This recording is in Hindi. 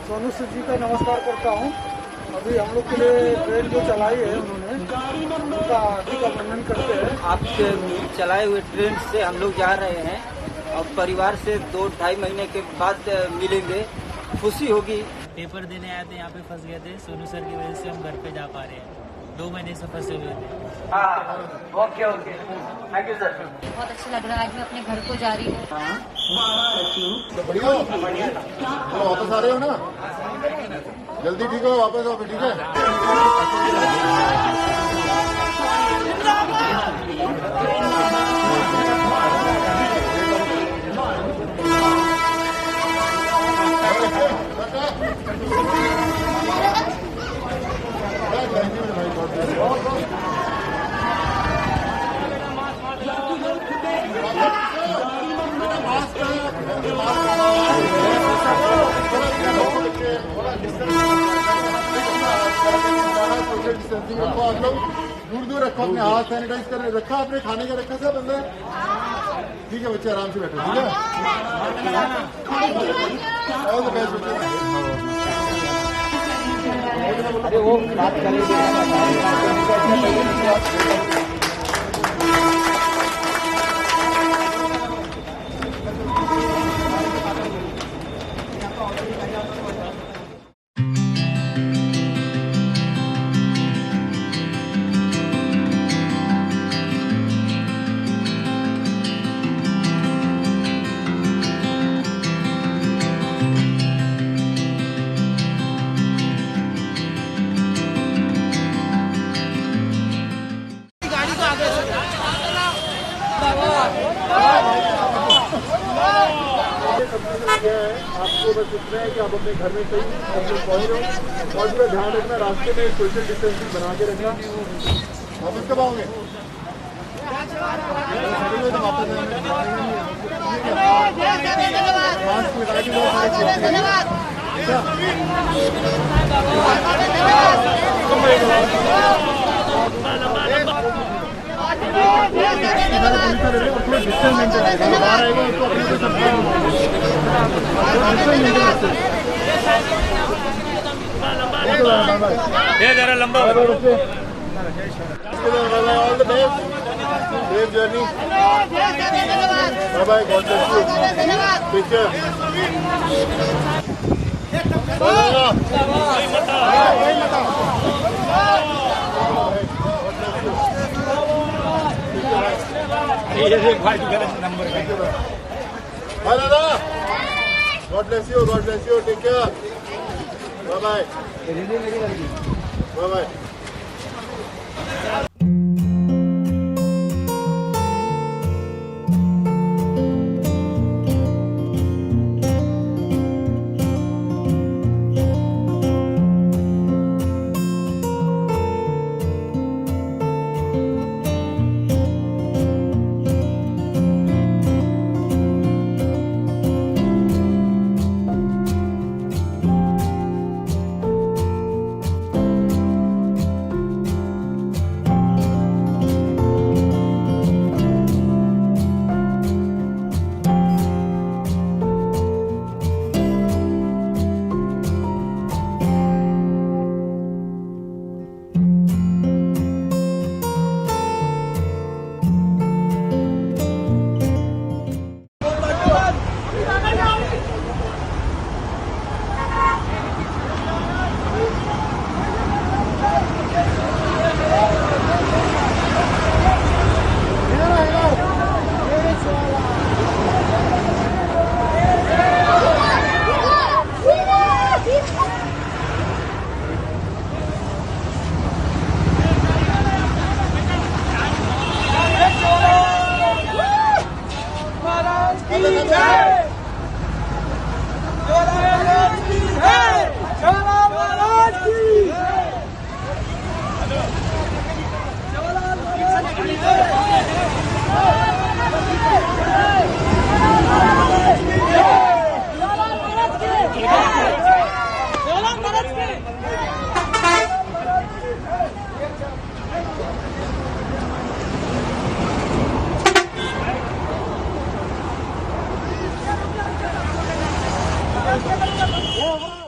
सोनू सूद जी का नमस्कार करता हूँ। अभी हम लोग के लिए ट्रेन जो चलाई है उन्होंने, उनका हार्दिक अभिनंदन करते हैं। आपके चलाए हुए ट्रेन से हम लोग जा रहे हैं और परिवार से 2-2.5 महीने के बाद मिलेंगे, खुशी होगी। पेपर देने आए थे, यहाँ पे फंस गए थे। सोनू सर की वजह से हम घर पे जा पा रहे हैं। 2 महीने से फंसे हुए थे। Okay thank you sir. बहुत अच्छा लग रहा है। आज मैं अपने घर को जा रही हूँ। बढ़िया वापस आ रहे हो ना, जल्दी ठीक हो, वापस आओ, ठीक है। सोशल डिस्टेंसिंग रखो, आप लोग दूर रखो, अपने हाथ सैनिटाइज कर रखा, अपने खाने का रखा सब अंदर। ठीक है बच्चे, आराम से बैठो, ठीक है। ऑल द बेस्ट बच्चे। अरे वो बात करेंगे। आपको बस इतना है कि आप अपने घर में सही पहुँच रहे हो और पूरा ध्यान रखना, रास्ते में सोशल डिस्टेंसिंग बना के रखना। वापस कब आओगे? डिस्टेंस मेंटेन है, बाहर आएगा उसको अपने से सब ये जरा लंबा all the best, safe journey, bye bye, God bless you, take care. Hi Dada, God bless you, take care, bye bye, bye bye.